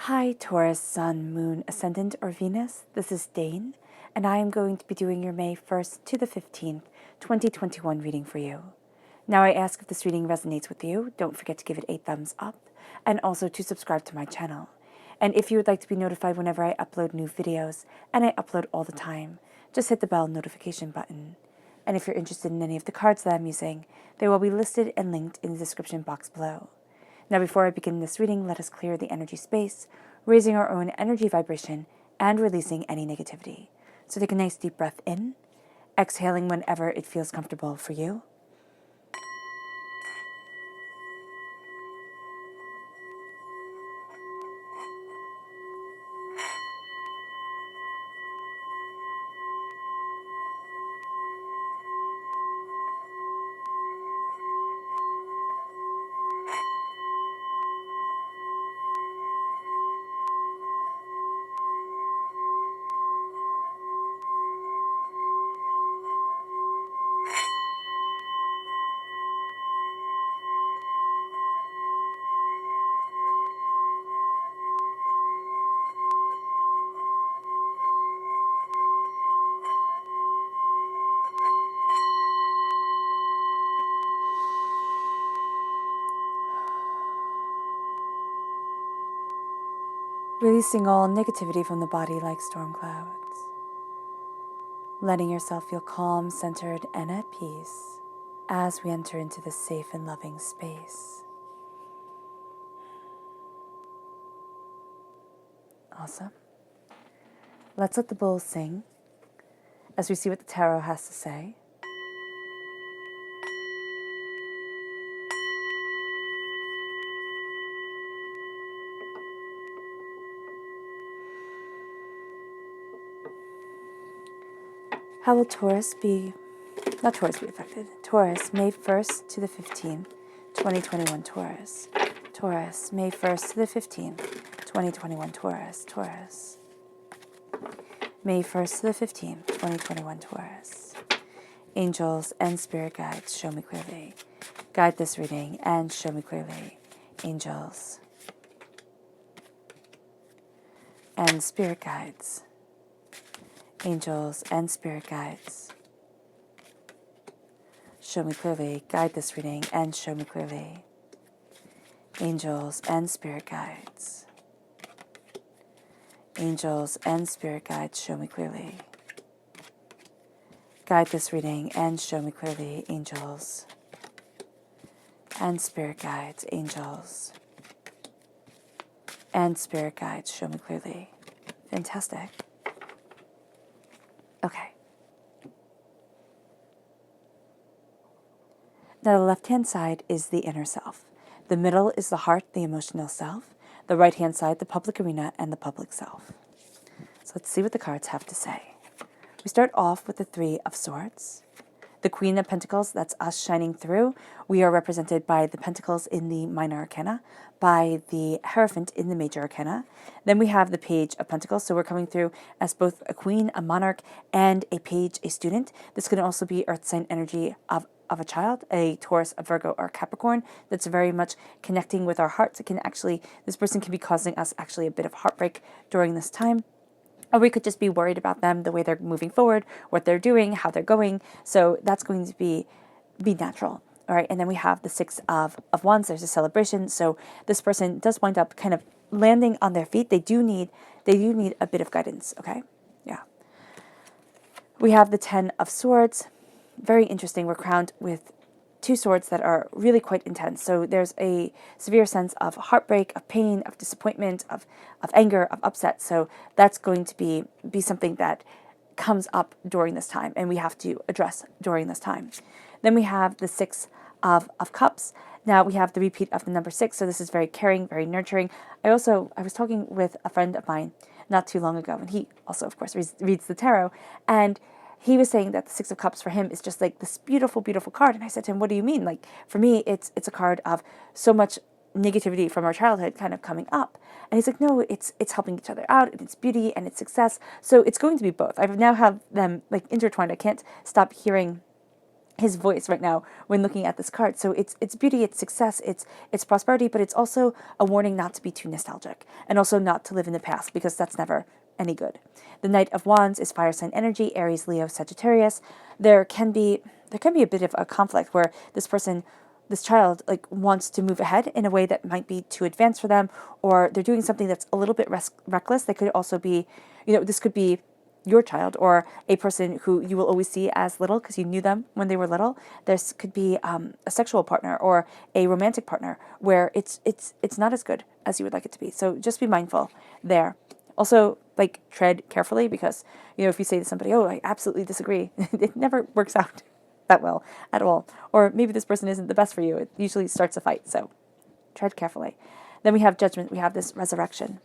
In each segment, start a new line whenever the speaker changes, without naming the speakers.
Hi, Taurus, Sun, Moon, Ascendant, or Venus. This is Dane, and I am going to be doing your May 1st to the 15th, 2021 reading for you. Now, I ask if this reading resonates with you, don't forget to give it a thumbs up, and also to subscribe to my channel. And if you would like to be notified whenever I upload new videos, and I upload all the time, just hit the bell notification button. And if you're interested in any of the cards that I'm using, they will be listed and linked in the description box below. Now, before I begin this reading, let us clear the energy space, raising our own energy vibration and releasing any negativity. So take a nice deep breath in, exhaling whenever it feels comfortable for you. Releasing all negativity from the body like storm clouds. Letting yourself feel calm, centered, and at peace as we enter into this safe and loving space. Awesome. Let's let the bulls sing as we see what the tarot has to say. How will Taurus be affected? Taurus, May 1st to the 15th, 2021 Taurus. Taurus, May 1st to the 15th, 2021 Taurus. Taurus, May 1st to the 15th, 2021 Taurus. Angels and spirit guides, show me clearly. Guide this reading and show me clearly. Angels and spirit guides. Angels and spirit guides, show me clearly. Guide this reading and show me clearly. Angels and spirit guides. Angels and spirit guides, show me clearly. Guide this reading and show me clearly. Angels and spirit guides. Angels and spirit guides, show me clearly. Fantastic. Okay. Now, the left-hand side is the inner self. The middle is the heart, the emotional self. The right-hand side, the public arena, and the public self. So let's see what the cards have to say. We start off with the Three of Swords. The Queen of Pentacles, that's us shining through. We are represented by the Pentacles in the Minor Arcana, by the Hierophant in the Major Arcana. Then we have the Page of Pentacles, so we're coming through as both a Queen, a Monarch, and a Page, a student. This can also be Earth sign energy of a child, a Taurus, a Virgo, or a Capricorn. That's very much connecting with our hearts. This person can be causing us actually a bit of heartbreak during this time. Or we could just be worried about them, the way they're moving forward, what they're doing, how they're going. So that's going to be natural. All right. And then we have the Six of Wands. There's a celebration. So this person does wind up kind of landing on their feet. They do need a bit of guidance. Okay. Yeah. We have the Ten of Swords. Very interesting. We're crowned with two swords that are really quite intense. So there's a severe sense of heartbreak, of pain, of disappointment, of anger, of upset. So that's going to be something that comes up during this time, and we have to address during this time. Then we have the Six of Cups. Now we have the repeat of the number 6. So this is very caring, very nurturing. I was talking with a friend of mine not too long ago, and he also, of course, reads the tarot, and he was saying that the Six of Cups for him is just like this beautiful, beautiful card. And I said to him, what do you mean? Like, for me, it's a card of so much negativity from our childhood kind of coming up. And he's like, no, it's helping each other out, and it's beauty, and it's success. So it's going to be both. I now have them like intertwined. I can't stop hearing his voice right now when looking at this card. So it's beauty, it's success, it's prosperity, but it's also a warning not to be too nostalgic and also not to live in the past, because that's never any good. The Knight of Wands is fire sign energy, Aries, Leo, Sagittarius. There can be a bit of a conflict where this child like wants to move ahead in a way that might be too advanced for them, or they're doing something that's a little bit reckless. They could also be, this could be your child or a person who you will always see as little because you knew them when they were little. This could be a sexual partner or a romantic partner where it's not as good as you would like it to be. So just be mindful there. Also, like, tread carefully, because if you say to somebody, "Oh, I absolutely disagree," it never works out that well at all. Or maybe this person isn't the best for you. It usually starts a fight. So tread carefully. Then we have Judgment. We have this resurrection,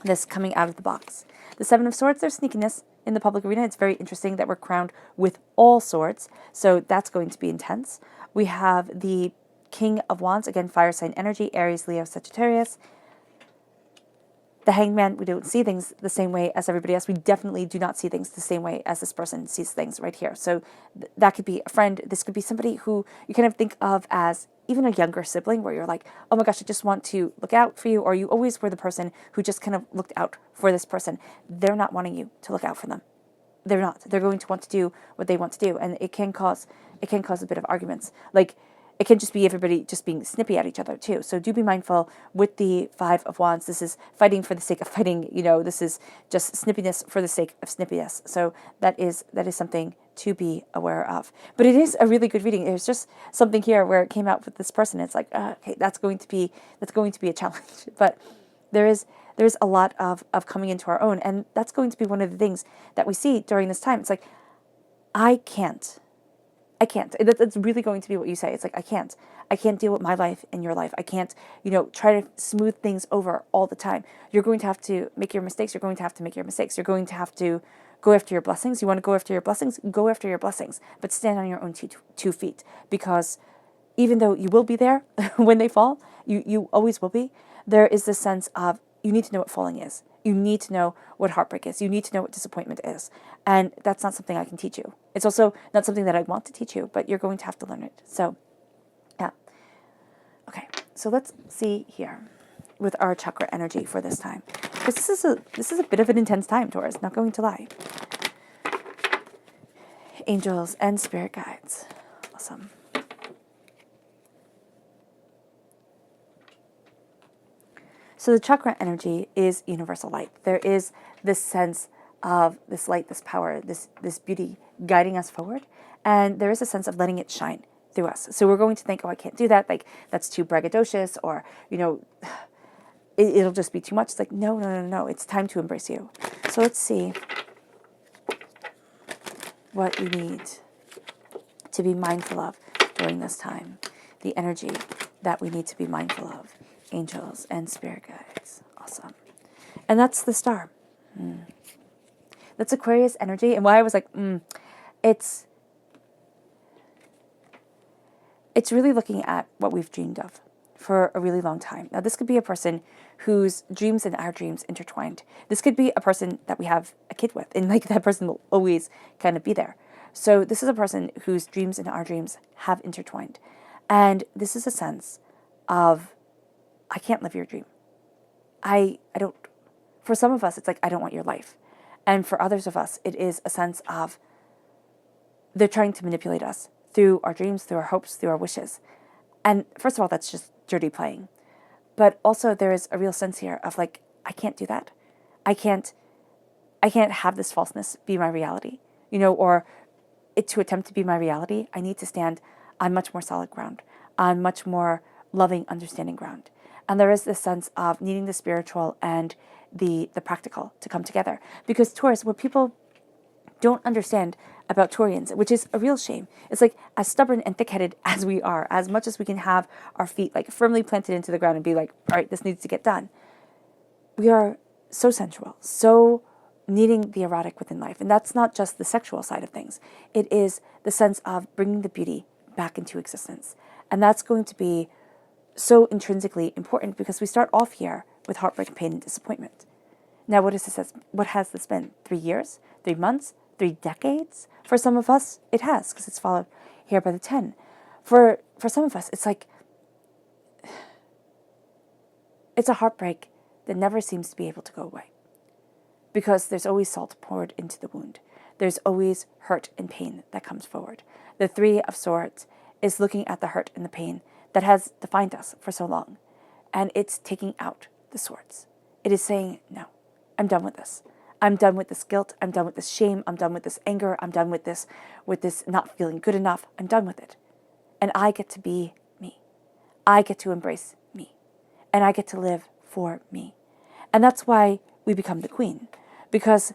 this coming out of the box. The Seven of Swords, there's sneakiness in the public arena. It's very interesting that we're crowned with all swords, so that's going to be intense. We have the King of Wands, again, fire sign energy, Aries, Leo, Sagittarius. The Hangman, we don't see things the same way as everybody else. We definitely do not see things the same way as this person sees things right here. So that could be a friend. This could be somebody who you kind of think of as even a younger sibling, where you're like, oh my gosh, I just want to look out for you. Or you always were the person who just kind of looked out for this person. They're not wanting you to look out for them. They're not. They're going to want to do what they want to do. And it can cause a bit of arguments. Like, it can just be everybody just being snippy at each other too. So do be mindful with the Five of Wands. This is fighting for the sake of fighting. This is just snippiness for the sake of snippiness. So that is something to be aware of. But it is a really good reading. There's just something here where it came out with this person. It's like, okay, that's going to be a challenge. But there's a lot of coming into our own, and that's going to be one of the things that we see during this time. It's like, I can't. That's really going to be what you say. It's like, I can't deal with my life and your life. I can't, try to smooth things over all the time. You're going to have to make your mistakes. You're going to have to make your mistakes. You're going to have to go after your blessings. You want to go after your blessings? Go after your blessings. But stand on your own two feet. Because even though you will be there when they fall, you always will be, there is this sense of, you need to know what falling is. You need to know what heartbreak is. You need to know what disappointment is. And that's not something I can teach you. It's also not something that I want to teach you, but you're going to have to learn it. So, yeah. Okay, so let's see here with our chakra energy for this time. Because this is a bit of an intense time, Taurus, not going to lie. Angels and spirit guides. Awesome. So the chakra energy is universal light. There is this sense of this light, this power, this beauty guiding us forward. And there is a sense of letting it shine through us. So we're going to think, oh, I can't do that. Like, that's too braggadocious, or, it'll just be too much. It's like, no. It's time to embrace you. So let's see what we need to be mindful of during this time. The energy that we need to be mindful of. Angels and spirit guides. Awesome. And that's the star. That's Aquarius energy. And why I was like, it's really looking at what we've dreamed of for a really long time. Now, this could be a person whose dreams and our dreams intertwined. This could be a person that we have a kid with, and like, that person will always kind of be there. So this is a person whose dreams and our dreams have intertwined. And this is a sense of, I can't live your dream. I don't, for some of us, it's like, I don't want your life. And for others of us, it is a sense of, they're trying to manipulate us through our dreams, through our hopes, through our wishes. And first of all, that's just dirty playing. But also there is a real sense here of like, I can't do that. I can't have this falseness be my reality, or it to attempt to be my reality. I need to stand on much more solid ground, on much more loving, understanding ground. And there is this sense of needing the spiritual and the practical to come together. Because Taurus, what people don't understand about Taurians, which is a real shame, it's like, as stubborn and thick-headed as we are, as much as we can have our feet like firmly planted into the ground and be like, all right, this needs to get done, we are so sensual, so needing the erotic within life. And that's not just the sexual side of things. It is the sense of bringing the beauty back into existence. And that's going to be so intrinsically important, because we start off here with heartbreak, pain, and disappointment. Now, what has this been? 3 years? 3 months? 3 decades? For some of us, it has, because it's followed here by the 10. For some of us, it's like, it's a heartbreak that never seems to be able to go away, because there's always salt poured into the wound. There's always hurt and pain that comes forward. The 3 of Swords is looking at the hurt and the pain that has defined us for so long, and it's taking out the swords. It is saying, no, I'm done with this. I'm done with this guilt. I'm done with this shame. I'm done with this anger. I'm done with this not feeling good enough. I'm done with it. And I get to be me. I get to embrace me. And I get to live for me. And that's why we become the queen. Because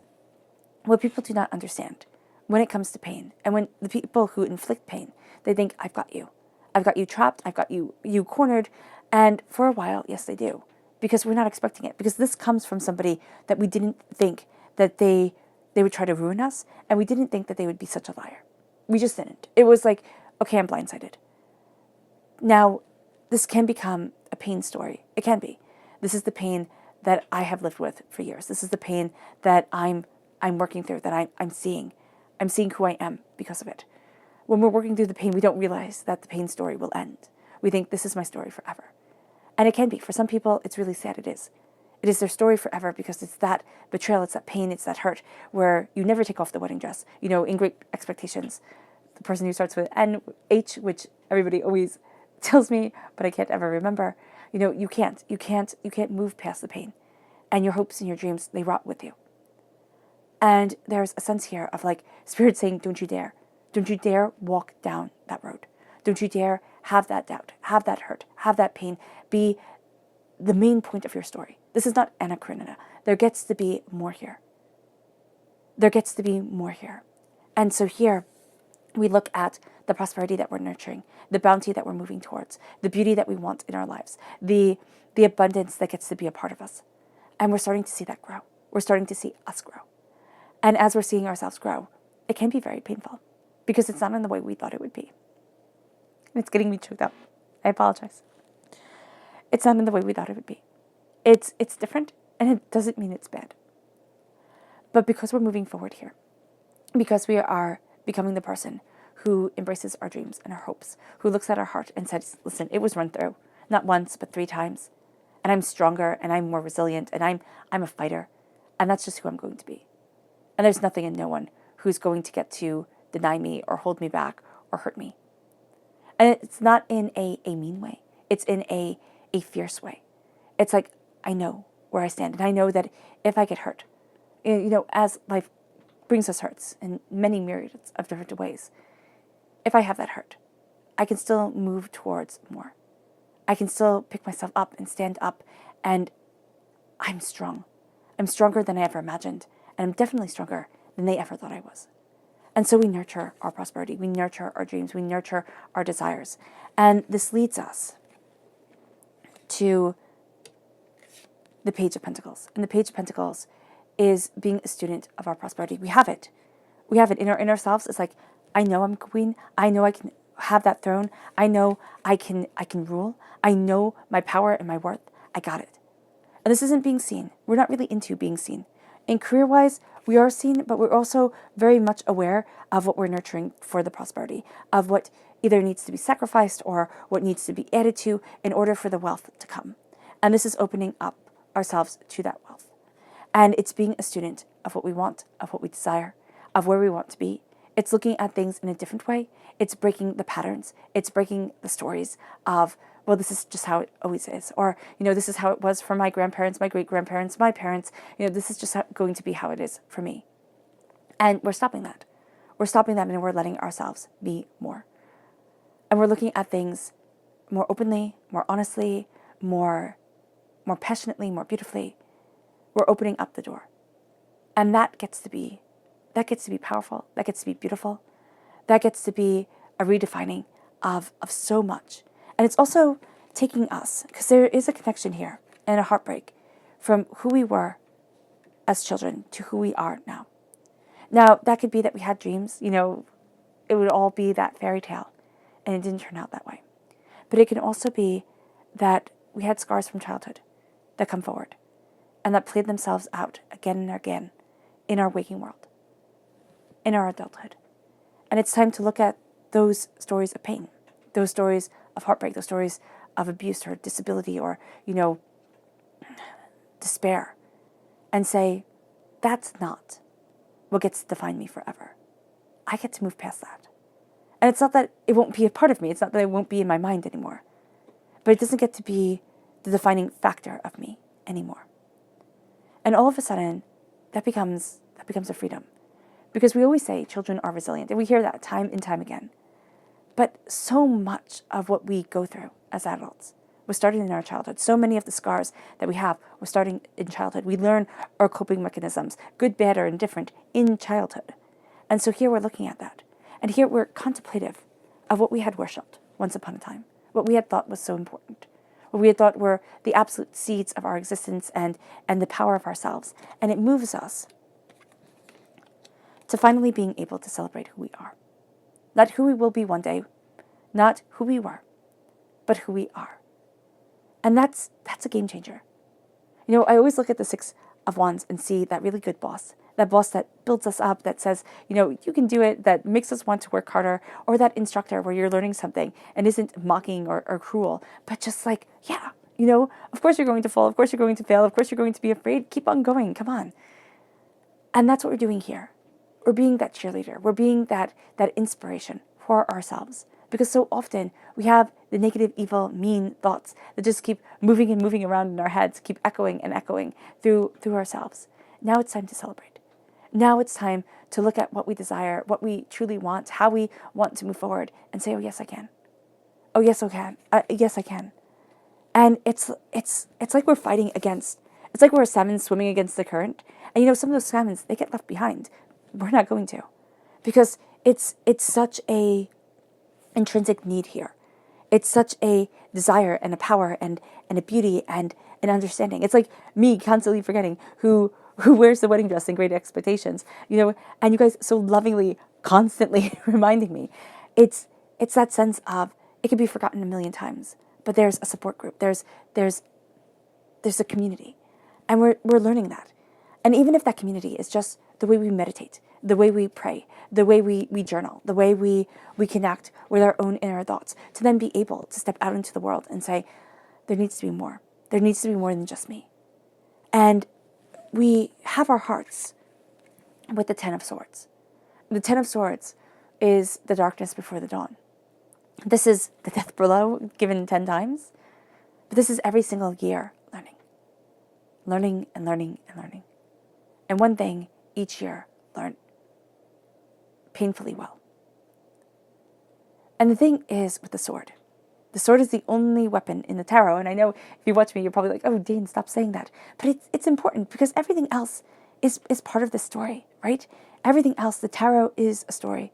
what people do not understand when it comes to pain, and when the people who inflict pain, they think, I've got you. I've got you trapped. I've got you cornered. And for a while, yes, they do. Because we're not expecting it. Because this comes from somebody that we didn't think that they would try to ruin us. And we didn't think that they would be such a liar. We just didn't. It was like, okay, I'm blindsided. Now, this can become a pain story. It can be. This is the pain that I have lived with for years. This is the pain that I'm working through, that I'm seeing. I'm seeing who I am because of it. When we're working through the pain, we don't realize that the pain story will end. We think, this is my story forever. And it can be. For some people, it's really sad. It is. It is their story forever, because it's that betrayal, it's that pain, it's that hurt, where you never take off the wedding dress. You know, in Great Expectations, the person who starts with NH, which everybody always tells me, but I can't ever remember. You know, you can't move past the pain. And your hopes and your dreams, they rot with you. And there's a sense here of like Spirit saying, don't you dare. Don't you dare walk down that road. Don't you dare have that doubt, have that hurt, have that pain be the main point of your story. This is not Anna Karenina. There gets to be more here. There gets to be more here. And so here we look at the prosperity that we're nurturing, the bounty that we're moving towards, the beauty that we want in our lives, the abundance that gets to be a part of us. And we're starting to see that grow. We're starting to see us grow. And as we're seeing ourselves grow, it can be very painful, because it's not in the way we thought it would be. And it's getting me choked up. I apologize. It's not in the way we thought it would be. It's different, and it doesn't mean it's bad. But because we're moving forward here, because we are becoming the person who embraces our dreams and our hopes, who looks at our heart and says, listen, it was run through, not once, but 3 times. And I'm stronger, and I'm more resilient, and I'm a fighter. And that's just who I'm going to be. And there's nothing and no one who's going to get to deny me or hold me back or hurt me. And it's not in a mean way. It's in a fierce way. It's like, I know where I stand. And I know that if I get hurt, you know, as life brings us hurts in many myriads of different ways, if I have that hurt, I can still move towards more. I can still pick myself up and stand up, and I'm strong. I'm stronger than I ever imagined, and I'm definitely stronger than they ever thought I was. And so we nurture our prosperity, we nurture our dreams, we nurture our desires. And this leads us to the Page of Pentacles. And the Page of Pentacles is being a student of our prosperity. We have it. We have it in our inner selves. It's like, I know I'm a queen. I know I can have that throne. I know I can rule. I know my power and my worth. I got it. And this isn't being seen. We're not really into being seen. In career-wise, we are seen, but we're also very much aware of what we're nurturing for the prosperity, of what either needs to be sacrificed or what needs to be added to in order for the wealth to come. And this is opening up ourselves to that wealth. And it's being a student of what we want, of what we desire, of where we want to be. It's looking at things in a different way. It's breaking the patterns. It's breaking the stories of, well, this is just how it always is. Or, you know, this is how it was for my grandparents, my great-grandparents, my parents. You know, this is just going to be how it is for me. And we're stopping that. We're stopping that, and we're letting ourselves be more. And we're looking at things more openly, more honestly, more passionately, more beautifully. We're opening up the door. And that gets to be powerful. That gets to be beautiful. That gets to be a redefining of so much. And it's also taking us, because there is a connection here and a heartbreak from who we were as children to who we are now. Now, that could be that we had dreams, you know, it would all be that fairy tale, and it didn't turn out that way. But it can also be that we had scars from childhood that come forward and that played themselves out again and again in our waking world, in our adulthood. And it's time to look at those stories of pain, those stories of heartbreak, those stories of abuse or disability or, despair, and say, that's not what gets to define me forever. I get to move past that. And it's not that it won't be a part of me. It's not that it won't be in my mind anymore. But it doesn't get to be the defining factor of me anymore. And all of a sudden, that becomes a freedom. Because we always say children are resilient, and we hear that time and time again. But so much of what we go through as adults was starting in our childhood. So many of the scars that we have were starting in childhood. We learn our coping mechanisms, good, bad, or indifferent, in childhood. And so here we're looking at that. And here we're contemplative of what we had worshipped once upon a time, what we had thought was so important, what we had thought were the absolute seeds of our existence and the power of ourselves. And it moves us to finally being able to celebrate who we are. Not who we will be one day, not who we were, but who we are. And that's a game changer. I always look at the Six of Wands and see that really good boss, that boss that builds us up, that says, you can do it, that makes us want to work harder, or that instructor where you're learning something and isn't mocking or cruel, but just like, yeah, of course you're going to fall, of course you're going to fail, of course you're going to be afraid, keep on going, come on. And that's what we're doing here. We're being that cheerleader. We're being that inspiration for ourselves. Because so often we have the negative, evil, mean thoughts that just keep moving and moving around in our heads, keep echoing and echoing through ourselves. Now it's time to celebrate. Now it's time to look at what we desire, what we truly want, how we want to move forward, and say, oh, yes, I can. Oh, yes, I can. Yes, I can. And it's like we're fighting against, it's like we're a salmon swimming against the current. And some of those salmons, they get left behind. We're not going to. Because it's such a intrinsic need here. It's such a desire and a power and a beauty and an understanding. It's like me constantly forgetting who wears the wedding dress in Great Expectations, and you guys so lovingly, constantly reminding me. It's that sense of, it can be forgotten a million times, but there's a support group. There's a community. And we're learning that. And even if that community is just the way we meditate, the way we pray, the way we journal, the way we connect with our own inner thoughts, to then be able to step out into the world and say, there needs to be more. There needs to be more than just me. And we have our hearts with the Ten of Swords. The Ten of Swords is the darkness before the dawn. This is the death blow given 10 times. But this is every single year learning. Learning and learning and learning. And one thing each year, learn painfully well. And the thing is with the sword is the only weapon in the tarot. And I know if you watch me, you're probably like, oh, Dane, stop saying that. But it's important because everything else is part of the story, right? Everything else, the tarot is a story.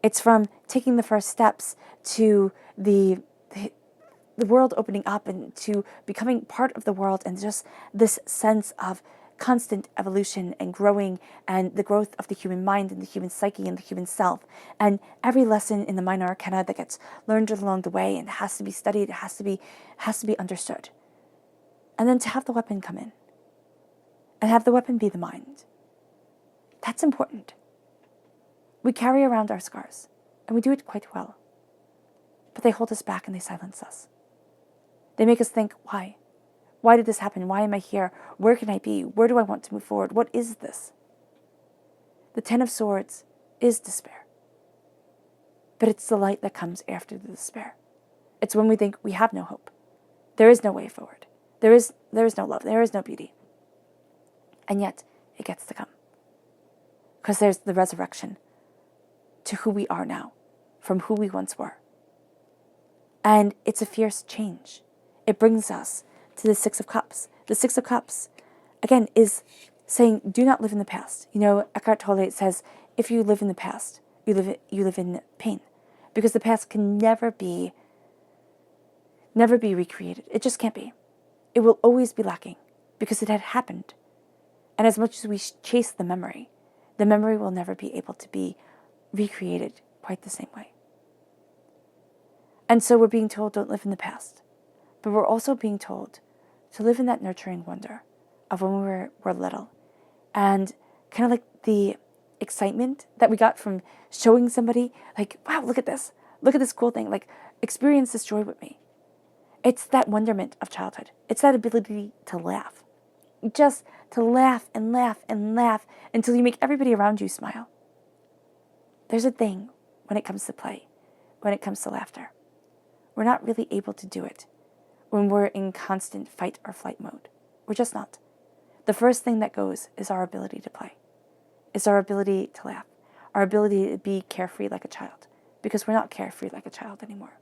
It's from taking the first steps to the world opening up and to becoming part of the world, and just this sense of constant evolution and growing, and the growth of the human mind and the human psyche and the human self, and every lesson in the minor arcana that gets learned along the way and has to be studied, it has to be understood. And then to have the weapon come in and have the weapon be the mind, that's important. We carry around our scars, and we do it quite well, but they hold us back and they silence us. They make us think, why? Why did this happen? Why am I here? Where can I be? Where do I want to move forward? What is this? The Ten of Swords is despair. But it's the light that comes after the despair. It's when we think we have no hope. There is no way forward. There is no love. There is no beauty. And yet, it gets to come. Because there's the resurrection to who we are now, from who we once were. And it's a fierce change. It brings us to the Six of Cups. The Six of Cups, again, is saying, do not live in the past. Eckhart Tolle says, if you live in the past, you live in pain. Because the past can never be recreated. It just can't be. It will always be lacking because it had happened. And as much as we chase the memory will never be able to be recreated quite the same way. And so we're being told, don't live in the past. But we're also being told to live in that nurturing wonder of when we were little. And kind of like the excitement that we got from showing somebody, like, wow, look at this cool thing, like, experience this joy with me. It's that wonderment of childhood. It's that ability to laugh. Just to laugh and laugh and laugh until you make everybody around you smile. There's a thing when it comes to play, when it comes to laughter. We're not really able to do it when we're in constant fight or flight mode. We're just not. The first thing that goes is our ability to play. It's our ability to laugh, our ability to be carefree like a child, because we're not carefree like a child anymore.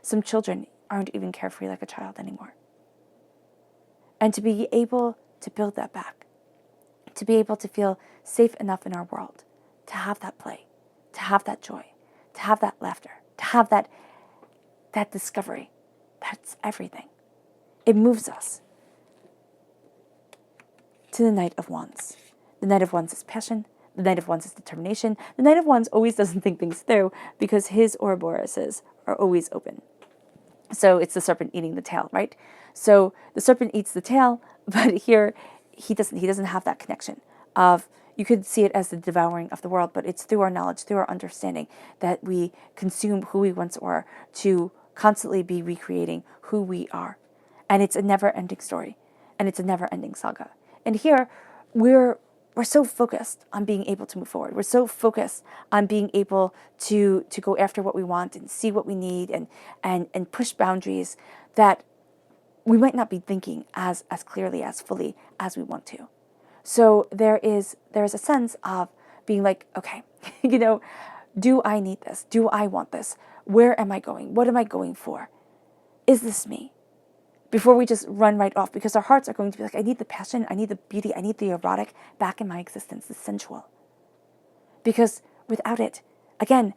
Some children aren't even carefree like a child anymore. And to be able to build that back, to be able to feel safe enough in our world, to have that play, to have that joy, to have that laughter, to have that discovery, that's everything. It moves us to the Knight of Wands. The Knight of Wands is passion. The Knight of Wands is determination. The Knight of Wands always doesn't think things through because his Ouroboroses are always open. So it's the serpent eating the tail, right? So the serpent eats the tail, but here he doesn't have that connection of, you could see it as the devouring of the world, but it's through our knowledge, through our understanding, that we consume who we once were to constantly be recreating who we are. And it's a never-ending story, and it's a never-ending saga. And here we're so focused on being able to move forward. We're so focused on being able to go after what we want and see what we need and push boundaries that we might not be thinking as clearly, as fully as we want to. So there's a sense of being like, okay, do I need this? Do I want this? Where am I going? What am I going for? Is this me? Before we just run right off, because our hearts are going to be like, I need the passion, I need the beauty, I need the erotic back in my existence, the sensual. Because without it, again,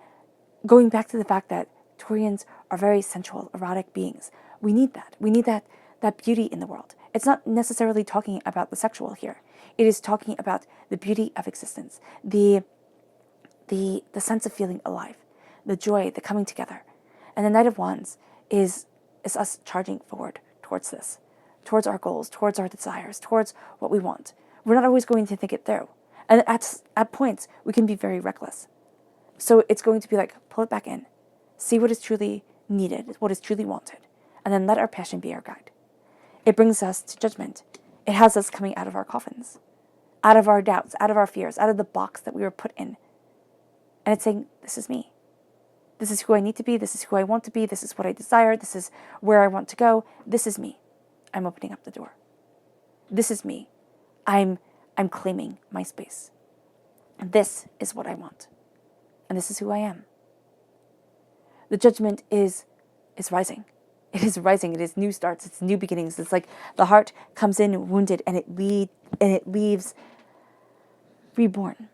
going back to the fact that Taurians are very sensual, erotic beings, we need that. We need that beauty in the world. It's not necessarily talking about the sexual here. It is talking about the beauty of existence, the sense of feeling alive, the joy, the coming together. And the Knight of Wands is us charging forward towards this, towards our goals, towards our desires, towards what we want. We're not always going to think it through. And at points, we can be very reckless. So it's going to be like, pull it back in, see what is truly needed, what is truly wanted, and then let our passion be our guide. It brings us to judgment. It has us coming out of our coffins, out of our doubts, out of our fears, out of the box that we were put in. And it's saying, this is me. This is who I need to be. This is who I want to be. This is what I desire. This is where I want to go. This is me. I'm opening up the door. This is me. I'm claiming my space. This is what I want. And this is who I am. The judgment is rising. It is rising. It is new starts. It's new beginnings. It's like the heart comes in wounded and it leaves reborn.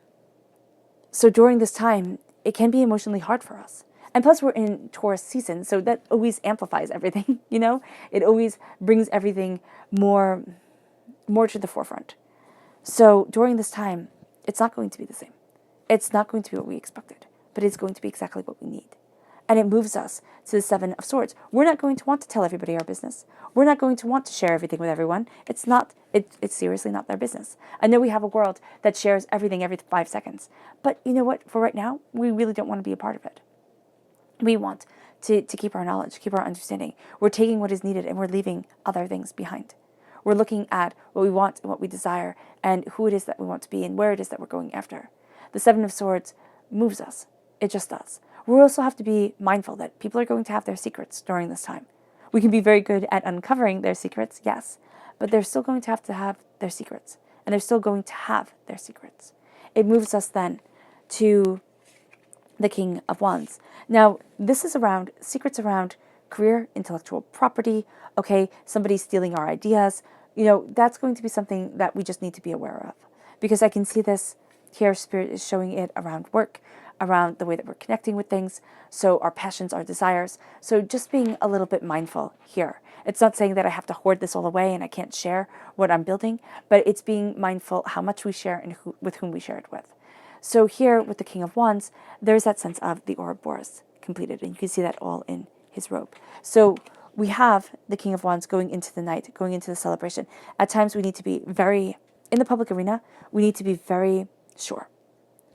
So during this time, it can be emotionally hard for us. And plus we're in Taurus season, so that always amplifies everything, It always brings everything more to the forefront. So during this time, it's not going to be the same. It's not going to be what we expected, but it's going to be exactly what we need. And it moves us to the Seven of Swords. We're not going to want to tell everybody our business. We're not going to want to share everything with everyone. It's seriously not their business. I know we have a world that shares everything every 5 seconds. But you know what? For right now, we really don't want to be a part of it. We want to keep our knowledge, keep our understanding. We're taking what is needed and we're leaving other things behind. We're looking at what we want and what we desire and who it is that we want to be and where it is that we're going after. The Seven of Swords moves us. It just does. We also have to be mindful that people are going to have their secrets during this time. We can be very good at uncovering their secrets, yes, but they're still going to have their secrets, and they're still going to have their secrets. It moves us then to the King of Wands. Now, this is around secrets around career, intellectual property, okay, somebody stealing our ideas. That's going to be something that we just need to be aware of. Because I can see this here, Spirit is showing it around work, around the way that we're connecting with things, so our passions, our desires. So just being a little bit mindful here. It's not saying that I have to hoard this all away and I can't share what I'm building, but it's being mindful how much we share and with whom we share it with. So here with the King of Wands, there's that sense of the Ouroboros completed, and you can see that all in his robe. So we have the King of Wands going into the night, going into the celebration. At times we need to be in the public arena, we need to be very sure.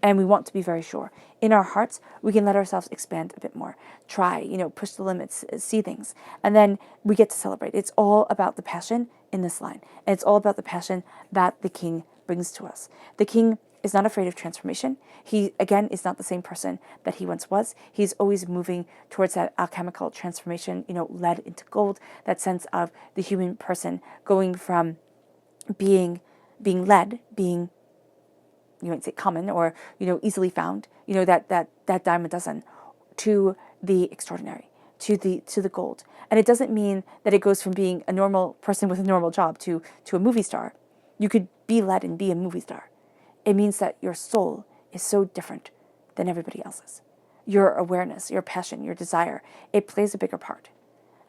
and we want to be very sure. In our hearts, we can let ourselves expand a bit more, try, push the limits, see things, and then we get to celebrate. It's all about the passion in this line, and it's all about the passion that the king brings to us. The king is not afraid of transformation. He, again, is not the same person that he once was. He's always moving towards that alchemical transformation, lead into gold, that sense of the human person going from being led, being, you might say, common or easily found, that dime a dozen, to the extraordinary, to the gold. And it doesn't mean that it goes from being a normal person with a normal job to a movie star. You could be led and be a movie star. It means that your soul is so different than everybody else's. Your awareness, your passion, your desire, it plays a bigger part.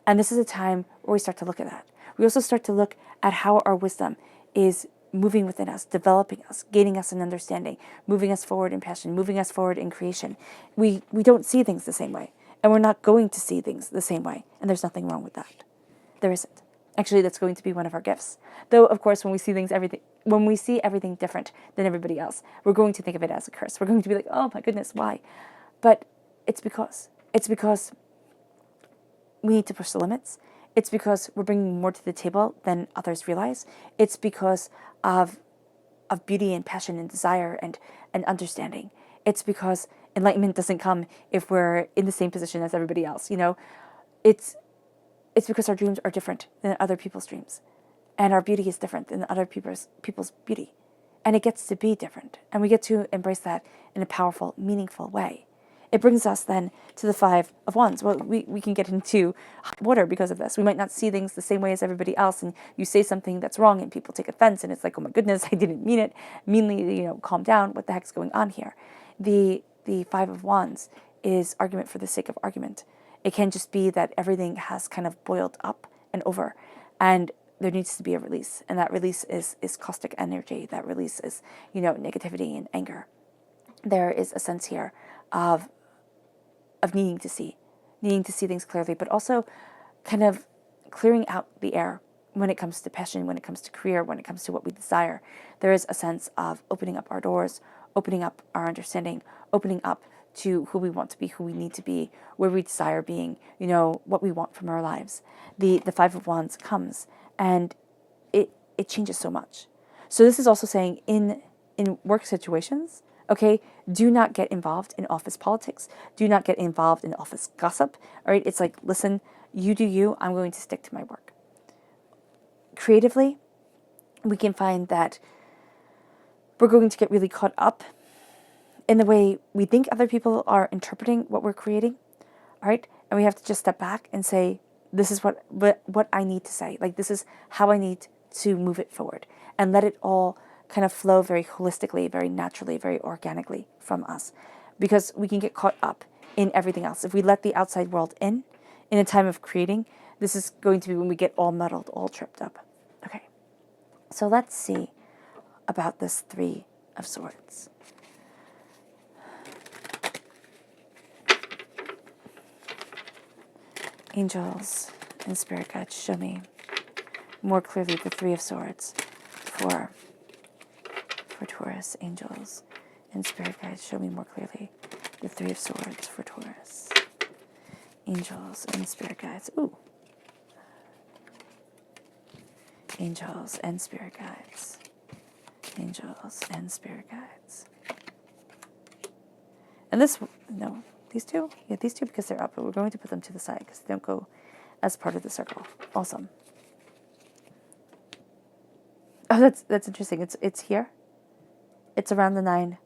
And this is a time where we start to look at that. We also start to look at how our wisdom is moving within us, developing us, gaining us an understanding, moving us forward in passion, moving us forward in creation. We don't see things the same way, and we're not going to see things the same way, and there's nothing wrong with that. There isn't. Actually, that's going to be one of our gifts. Though, of course, when we see everything different than everybody else, we're going to think of it as a curse. We're going to be like, oh my goodness, why? But it's because we need to push the limits. It's because we're bringing more to the table than others realize. It's because of beauty and passion and desire and understanding. It's because enlightenment doesn't come if we're in the same position as everybody else. It's because our dreams are different than other people's dreams, and our beauty is different than other people's beauty, and it gets to be different, and we get to embrace that in a powerful, meaningful way. It brings us then to the Five of Wands. Well, we can get into hot water because of this. We might not see things the same way as everybody else, and you say something that's wrong and people take offense, and it's like, oh my goodness, I didn't mean it. Meanly, calm down. What the heck's going on here? The Five of Wands is argument for the sake of argument. It can just be that everything has kind of boiled up and over, and there needs to be a release, and that release is caustic energy. That release is, negativity and anger. There is a sense here of needing to see things clearly, but also kind of clearing out the air when it comes to passion, when it comes to career, when it comes to what we desire. There is a sense of opening up our doors, opening up our understanding, opening up to who we want to be, who we need to be, where we desire being, what we want from our lives. The Five of Wands comes, and it changes so much. So this is also saying in work situations, okay, do not get involved in office politics. Do not get involved in office gossip. All right, it's like, listen, you do you. I'm going to stick to my work. Creatively, we can find that we're going to get really caught up in the way we think other people are interpreting what we're creating. All right, and we have to just step back and say, this is what I need to say. Like, this is how I need to move it forward, and let it all kind of flow very holistically, very naturally, very organically from us, because we can get caught up in everything else. If we let the outside world in a time of creating, this is going to be when we get all muddled, all tripped up. Okay, so let's see about this Three of Swords. Angels and spirit guides, show me more clearly the Three of Swords for Taurus. Angels and spirit guides, show me more clearly the Three of Swords for Taurus. Angels and spirit guides. Ooh. Angels and spirit guides. Angels and spirit guides. And these two? Yeah, these two, because they're up, but we're going to put them to the side because they don't go as part of the circle. Awesome. Oh, that's interesting. It's here. It's around the nine,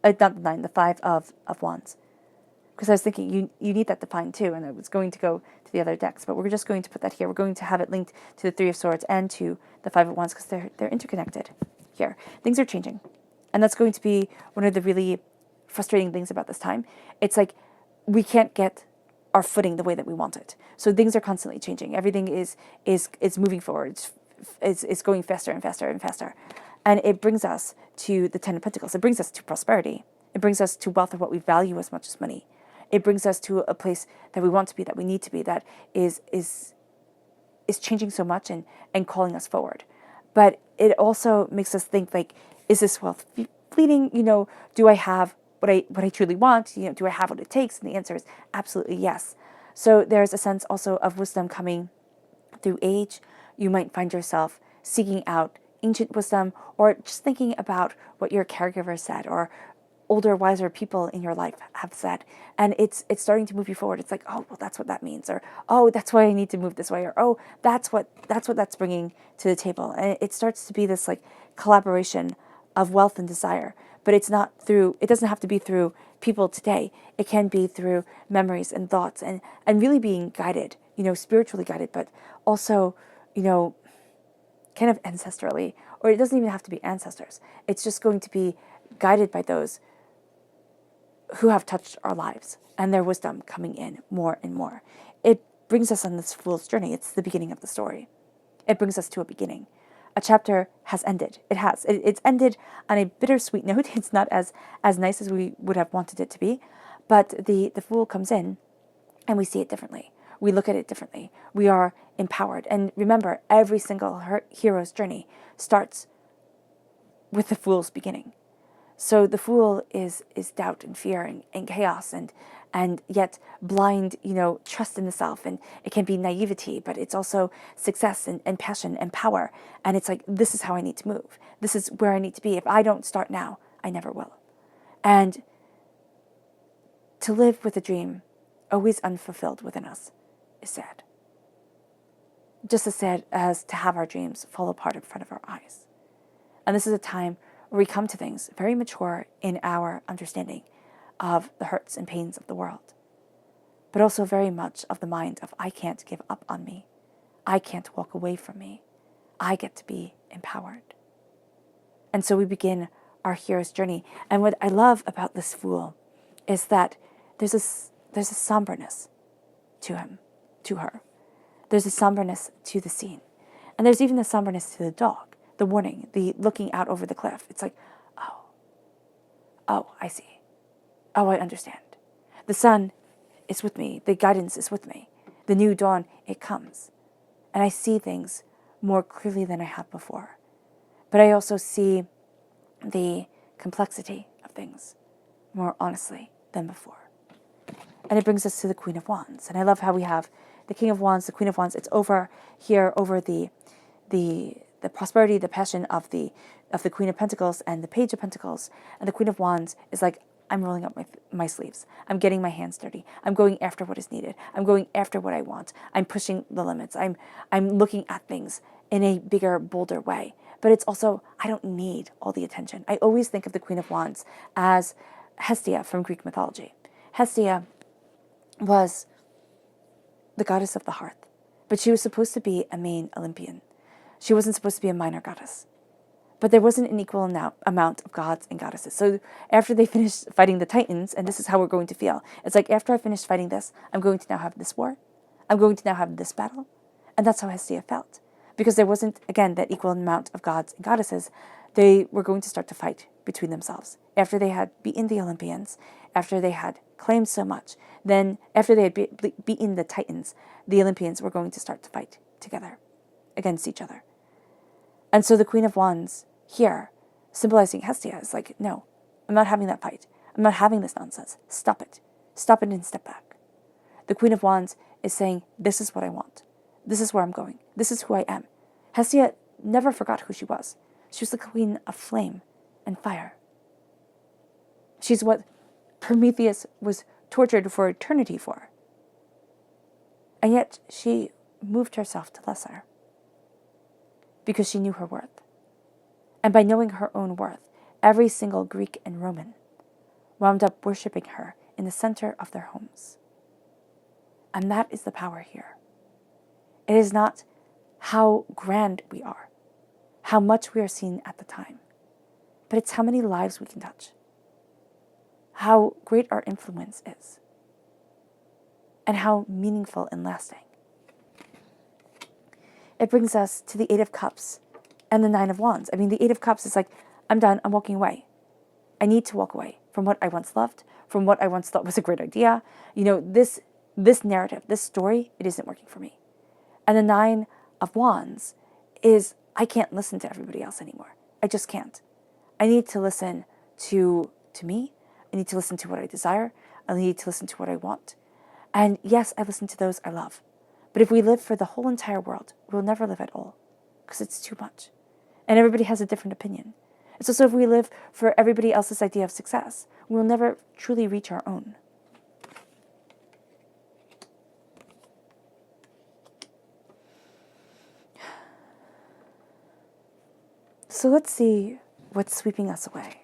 not the nine, the Five of Wands. Because I was thinking you need that defined too, and I was going to go to the other decks, but we're just going to put that here. We're going to have it linked to the Three of Swords and to the Five of Wands because they're interconnected here. Things are changing, and that's going to be one of the really frustrating things about this time. It's like we can't get our footing the way that we want it. So things are constantly changing. Everything is moving forward. It's going faster and faster and faster. And it brings us to the Ten of Pentacles. It brings us to prosperity. It brings us to wealth of what we value as much as money. It brings us to a place that we want to be, that we need to be, that is changing so much and calling us forward. But it also makes us think, like, is this wealth fleeting. Do I have what I truly want? Do I have what it takes? And the answer is absolutely yes. So there's a sense also of wisdom coming through age. You might find yourself seeking out ancient wisdom, or just thinking about what your caregiver said, or older, wiser people in your life have said, and it's starting to move you forward. It's like, oh, well, that's what that means, or oh, that's why I need to move this way, or oh, that's what that's bringing to the table. And it starts to be this like collaboration of wealth and desire. But it doesn't have to be through people today. It can be through memories and thoughts, and really being guided, spiritually guided, but also, kind of ancestrally, or it doesn't even have to be ancestors. It's just going to be guided by those who have touched our lives, and their wisdom coming in more and more. It brings us on this fool's journey. It's the beginning of the story. It brings us to a beginning. A chapter has ended. It has. It's ended on a bittersweet note. It's not as nice as we would have wanted it to be, but the fool comes in, and we see it differently. We look at it differently. We are empowered. And remember, every single hero's journey starts with the fool's beginning. So the fool is doubt and fear and chaos and yet blind, trust in the self. And it can be naivety, but it's also success and passion and power. And it's like, this is how I need to move. This is where I need to be. If I don't start now, I never will. And to live with a dream always unfulfilled within us is sad. Just as sad as to have our dreams fall apart in front of our eyes. And this is a time where we come to things very mature in our understanding of the hurts and pains of the world, but also very much of the mind of, I can't give up on me. I can't walk away from me. I get to be empowered. And so we begin our hero's journey. And what I love about this fool is that there's a somberness to him, to her. There's a somberness to the scene. And there's even a somberness to the dog. The warning, the looking out over the cliff. It's like, oh, I see. Oh, I understand. The sun is with me. The guidance is with me. The new dawn, it comes. And I see things more clearly than I have before. But I also see the complexity of things more honestly than before. And it brings us to the Queen of Wands. And I love how we have the King of Wands, the Queen of Wands. It's over here, over the prosperity, the passion of the Queen of Pentacles and the Page of Pentacles. And the Queen of Wands is like, I'm rolling up my sleeves. I'm getting my hands dirty. I'm going after what is needed. I'm going after what I want. I'm pushing the limits. I'm looking at things in a bigger, bolder way. But it's also, I don't need all the attention. I always think of the Queen of Wands as Hestia from Greek mythology. Hestia was the goddess of the hearth, but she was supposed to be a main Olympian. She wasn't supposed to be a minor goddess. But there wasn't an equal amount of gods and goddesses. So after they finished fighting the Titans, and this is how we're going to feel. It's like, after I finish fighting this, I'm going to now have this war. I'm going to now have this battle. And that's how Hestia felt. Because there wasn't, again, that equal amount of gods and goddesses. They were going to start to fight between themselves. After they had beaten the Olympians, after they had claimed so much, then after they had beaten the Titans, the Olympians were going to start to fight together against each other. And so the Queen of Wands here, symbolizing Hestia, is like, no, I'm not having that fight. I'm not having this nonsense. Stop it. Stop it and step back. The Queen of Wands is saying, this is what I want. This is where I'm going. This is who I am. Hestia never forgot who she was. She was the queen of flame and fire. She's what Prometheus was tortured for eternity for. And yet she moved herself to lesser because she knew her worth. And by knowing her own worth, every single Greek and Roman wound up worshiping her in the center of their homes. And that is the power here. It is not how grand we are, how much we are seen at the time, but it's how many lives we can touch, how great our influence is, and how meaningful and lasting. It brings us to the Eight of Cups and the Nine of Wands. I mean, the Eight of Cups is like, I'm done, I'm walking away. I need to walk away from what I once loved, from what I once thought was a great idea. This narrative, this story, it isn't working for me. And the Nine of Wands is, I can't listen to everybody else anymore. I just can't. I need to listen to me. I need to listen to what I desire. I need to listen to what I want. And yes, I listen to those I love. But if we live for the whole entire world, we'll never live at all, because it's too much. And everybody has a different opinion. It's also if we live for everybody else's idea of success, we'll never truly reach our own. So let's see what's sweeping us away.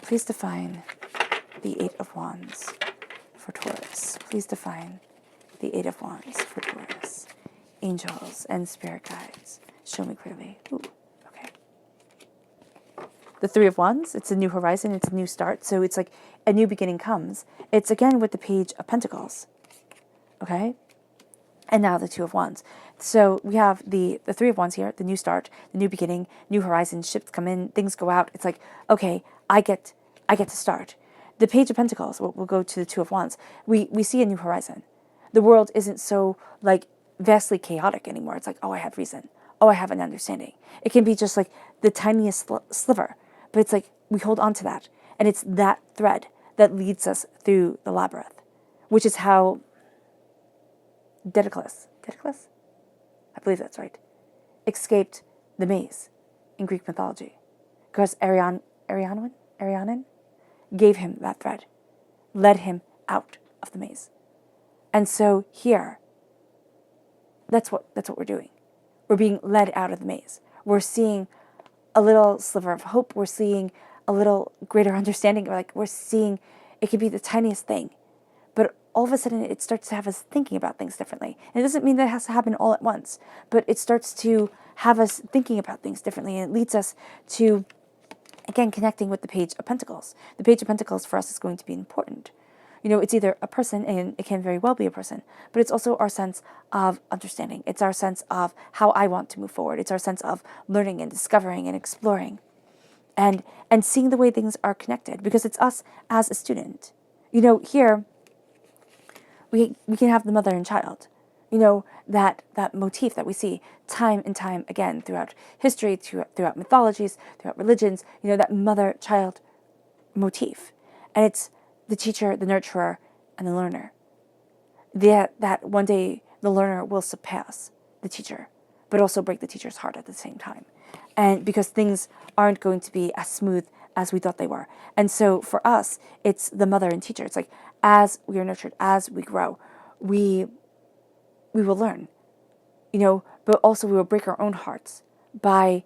Please define the Eight of Wands for Taurus. Please define the Eight of Wands for Taurus. Angels and spirit guides, show me clearly. Ooh, okay. The Three of Wands, it's a new horizon, it's a new start. So it's like a new beginning comes. It's again with the Page of Pentacles. Okay? And now the Two of Wands. So we have the Three of Wands here, the new start, the new beginning, new horizons, ships come in, things go out. It's like, okay, I get to start. The Page of Pentacles, we'll go to the Two of Wands. We see a new horizon. The world isn't so like vastly chaotic anymore. It's like, oh, I have reason. Oh, I have an understanding. It can be just like the tiniest sliver, but it's like we hold on to that. And it's that thread that leads us through the labyrinth, which is how Daedalus, I believe that's right, escaped the maze in Greek mythology. Because Arianan gave him that thread, led him out of the maze. And so here, that's what we're doing. We're being led out of the maze. We're seeing a little sliver of hope. We're seeing a little greater understanding. Like we're seeing, it could be the tiniest thing, but all of a sudden it starts to have us thinking about things differently. And it doesn't mean that it has to happen all at once, but it starts to have us thinking about things differently. And it leads us to, again, connecting with the Page of Pentacles. The Page of Pentacles for us is going to be important. You know, it's either a person, and it can very well be a person, but it's also our sense of understanding. It's our sense of how I want to move forward. It's our sense of learning and discovering and exploring and seeing the way things are connected, because it's us as a student. You know, here, we can have the mother and child. You know, that motif that we see time and time again throughout history, throughout mythologies, throughout religions, you know, that mother-child motif. And it's the teacher, the nurturer, and the learner. That one day the learner will surpass the teacher, but also break the teacher's heart at the same time. And because things aren't going to be as smooth as we thought they were. And so for us, it's the mother and teacher. It's like, as we are nurtured, as we grow, we will learn, you know, but also we will break our own hearts by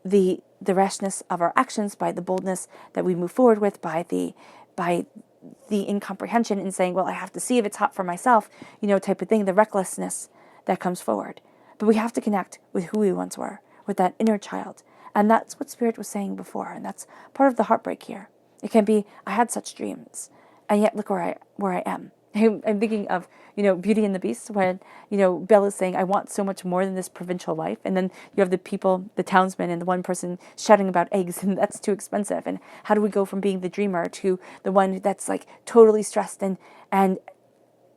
the rashness of our actions, by the boldness that we move forward with, by the incomprehension in saying, well, I have to see if it's hot for myself, you know, type of thing, the recklessness that comes forward. But we have to connect with who we once were, with that inner child. And that's what Spirit was saying before. And that's part of the heartbreak here. It can be, I had such dreams, and yet look where I am. I'm thinking of, you know, Beauty and the Beast, when, you know, Belle is saying, I want so much more than this provincial life. And then you have the people, the townsmen, and the one person shouting about eggs, and that's too expensive. And how do we go from being the dreamer to the one that's like totally stressed and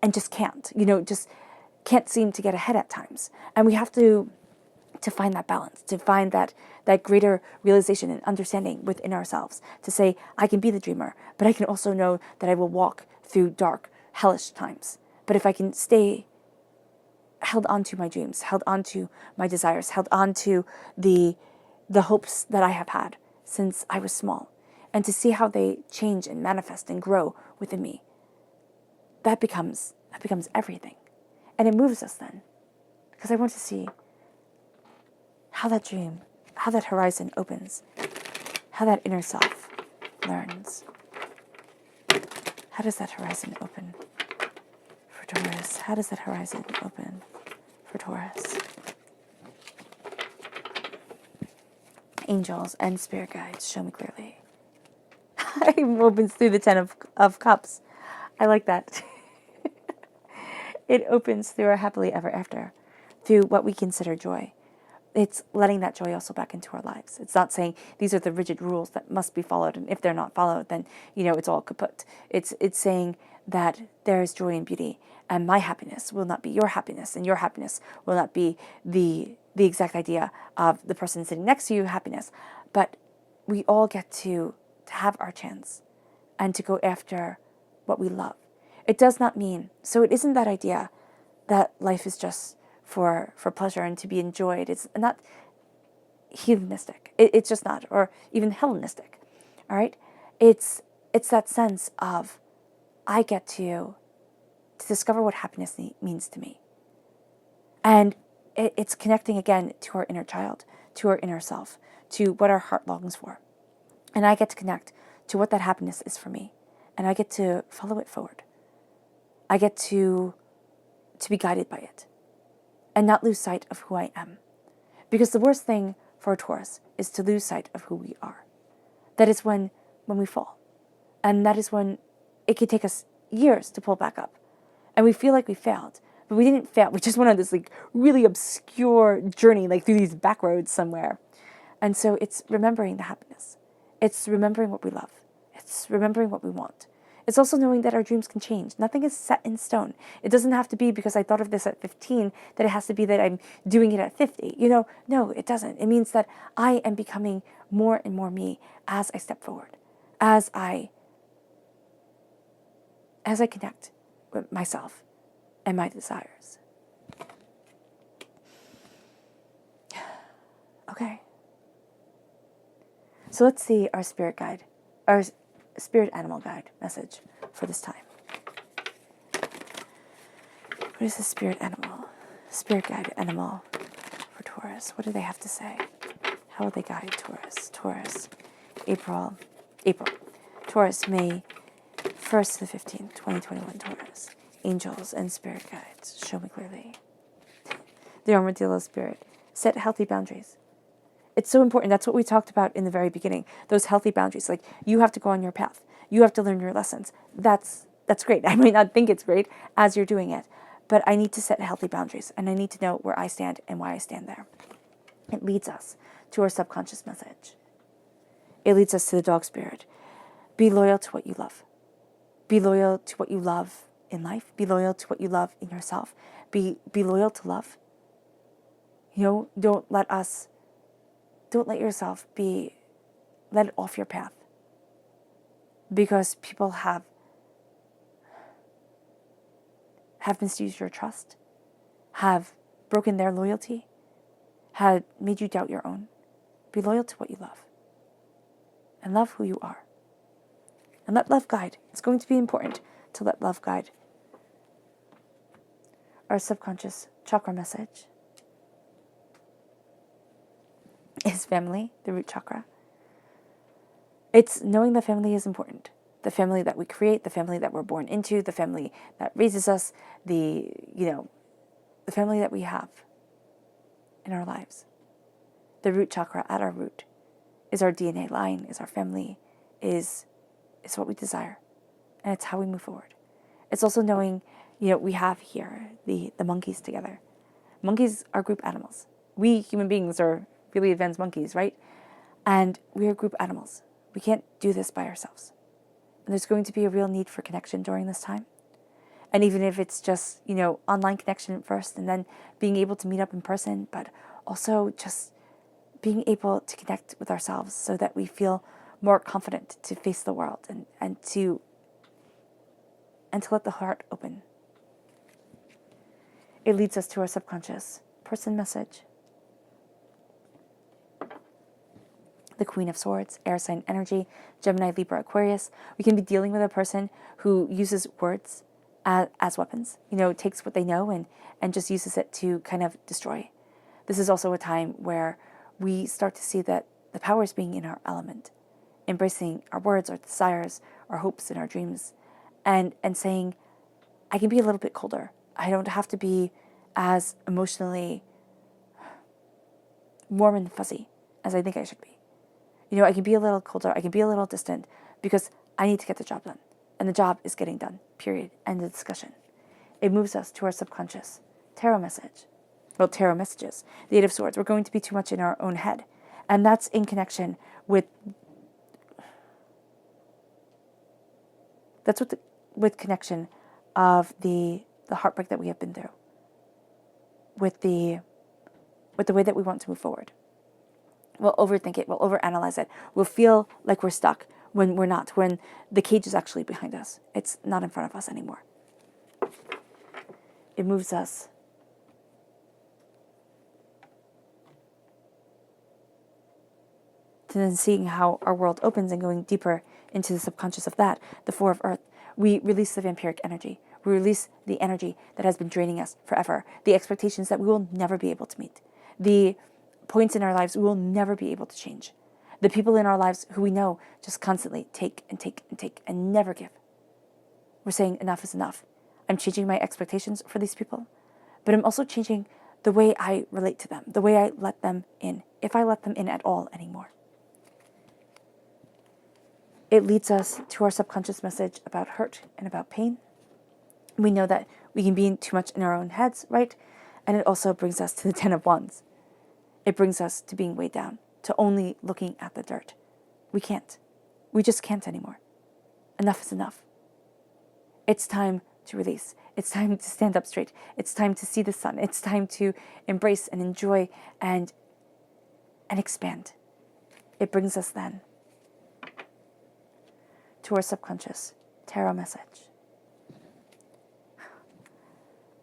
just can't, you know, just can't seem to get ahead at times. And we have to find that balance, to find that greater realization and understanding within ourselves, to say, I can be the dreamer, but I can also know that I will walk through dark, hellish times. But if I can stay held on to my dreams, held on to my desires, held on to the hopes that I have had since I was small, and to see how they change and manifest and grow within me, that becomes everything. And it moves us then. Because I want to see how that dream, how that horizon opens, how that inner self learns. How does that horizon open for Taurus? How does that horizon open for Taurus? Angels and spirit guides, show me clearly. It opens through the Ten of Cups. I like that. It opens through our happily ever after, through what we consider joy. It's letting that joy also back into our lives. It's not saying these are the rigid rules that must be followed, and if they're not followed, then, you know, it's all kaput. It's saying that there is joy and beauty, and my happiness will not be your happiness, and your happiness will not be the exact idea of the person sitting next to you happiness, but we all get to have our chance and to go after what we love. It does not mean, so it isn't that idea that life is just for pleasure and to be enjoyed. It's not hedonistic. It's just not, or even Hellenistic. All right? It's that sense of I get to discover what happiness means to me. And it's connecting again to our inner child, to our inner self, to what our heart longs for. And I get to connect to what that happiness is for me. And I get to follow it forward. I get to be guided by it and not lose sight of who I am. Because the worst thing for a Taurus is to lose sight of who we are. That is when we fall. And that is when it can take us years to pull back up. And we feel like we failed. But we didn't fail. We just went on this really obscure journey, through these back roads somewhere. And so it's remembering the happiness. It's remembering what we love. It's remembering what we want. It's also knowing that our dreams can change. Nothing is set in stone. It doesn't have to be because I thought of this at 15 that it has to be that I'm doing it at 50. No, it doesn't. It means that I am becoming more and more me as I step forward, as I connect with myself and my desires. Okay. So let's see our spirit guide, our spirit animal guide message for this time. What is the spirit animal? Spirit guide animal for Taurus. What do they have to say? How will they guide Taurus? Taurus, April. Taurus, May 1st to the 15th, 2021, Taurus. Angels and spirit guides, show me clearly. The armadillo spirit, set healthy boundaries. It's so important. That's what we talked about in the very beginning. Those healthy boundaries. You have to go on your path. You have to learn your lessons. That's great. I might not think it's great as you're doing it, but I need to set healthy boundaries, and I need to know where I stand and why I stand there. It leads us to our subconscious message. It leads us to the dog spirit. Be loyal to what you love. Be loyal to what you love in life. Be loyal to what you love in yourself. Be loyal to love. Don't let yourself let it off your path. Because people have misused your trust, have broken their loyalty, have made you doubt your own. Be loyal to what you love. And love who you are. And let love guide. It's going to be important to let love guide. Our subconscious chakra message is family, the root chakra. It's knowing the family is important. The family that we create, the family that we're born into, the family that raises us, the family that we have in our lives. The root chakra at our root is our DNA line, is our family, is what we desire. And it's how we move forward. It's also knowing, we have here the monkeys together. Monkeys are group animals. We human beings are really advanced monkeys, right? And we are group animals. We can't do this by ourselves. And there's going to be a real need for connection during this time. And even if it's just, online connection first and then being able to meet up in person, but also just being able to connect with ourselves so that we feel more confident to face the world and to let the heart open. It leads us to our subconscious person message. The Queen of Swords, air sign energy, Gemini, Libra, Aquarius. We can be dealing with a person who uses words as weapons, takes what they know and just uses it to kind of destroy. This is also a time where we start to see that the power is being in our element, embracing our words, our desires, our hopes, and our dreams, and saying, I can be a little bit colder. I don't have to be as emotionally warm and fuzzy as I think I should be. I can be a little colder, I can be a little distant because I need to get the job done. And the job is getting done, period. End of discussion. It moves us to our subconscious tarot message. Well, tarot messages. The Eight of Swords. We're going to be too much in our own head. And that's in connection with, with connection of the heartbreak that we have been through. With the way that we want to move forward. We'll overthink it. We'll overanalyze it. We'll feel like we're stuck when we're not, when the cage is actually behind us. It's not in front of us anymore. It moves us to then seeing how our world opens and going deeper into the subconscious of that, the Four of Earth. We release the vampiric energy. We release the energy that has been draining us forever, the expectations that we will never be able to meet, the points in our lives we will never be able to change, the people in our lives who we know just constantly take and take and take and never give. We're saying enough is enough. I'm changing my expectations for these people, but I'm also changing the way I relate to them, the way I let them in, if I let them in at all anymore. It leads us to our subconscious message about hurt and about pain. We know that we can be too much in our own heads, right? And it also brings us to the Ten of Wands. It brings us to being weighed down, to only looking at the dirt. We can't. We just can't anymore. Enough is enough. It's time to release. It's time to stand up straight. It's time to see the sun. It's time to embrace and enjoy and expand. It brings us then to our subconscious tarot message,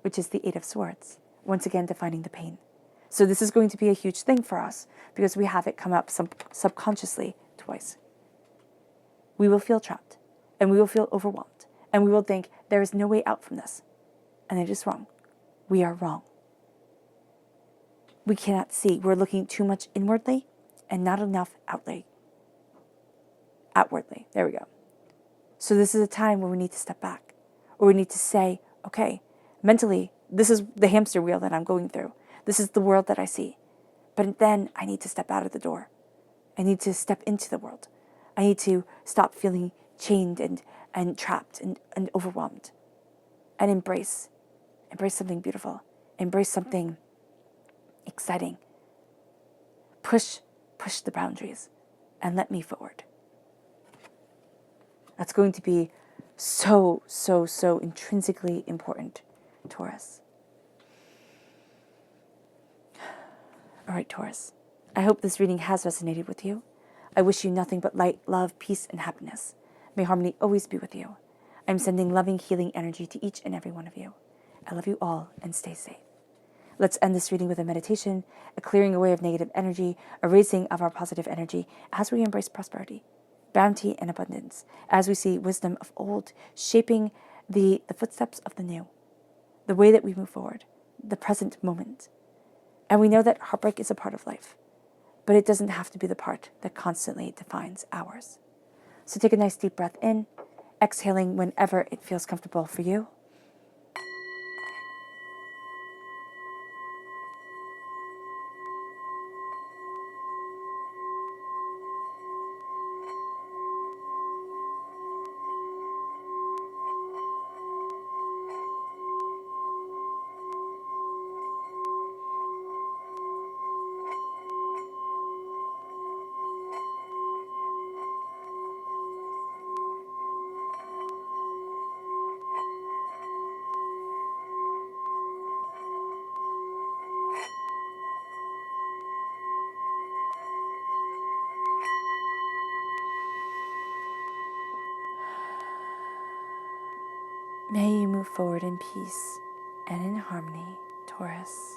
which is the Eight of Swords, once again defining the pain. So this is going to be a huge thing for us because we have it come up subconsciously twice. We will feel trapped and we will feel overwhelmed and we will think there is no way out from this. And it is wrong. We are wrong. We cannot see. We're looking too much inwardly and not enough outwardly. There we go. So this is a time where we need to step back, or we need to say, okay, mentally, this is the hamster wheel that I'm going through. This is the world that I see. But then I need to step out of the door. I need to step into the world. I need to stop feeling chained and trapped and overwhelmed. And embrace something beautiful. Embrace something exciting. Push the boundaries and let me forward. That's going to be so intrinsically important, Taurus. All right, Taurus. I hope this reading has resonated with you. I wish you nothing but light, love, peace, and happiness. May harmony always be with you. I'm sending loving, healing energy to each and every one of you. I love you all and stay safe. Let's end this reading with a meditation, a clearing away of negative energy, a raising of our positive energy as we embrace prosperity, bounty, and abundance, as we see wisdom of old shaping the footsteps of the new, the way that we move forward, the present moment. And we know that heartbreak is a part of life, but it doesn't have to be the part that constantly defines ours. So take a nice deep breath in, exhaling whenever it feels comfortable for you. May you move forward in peace and in harmony, Taurus.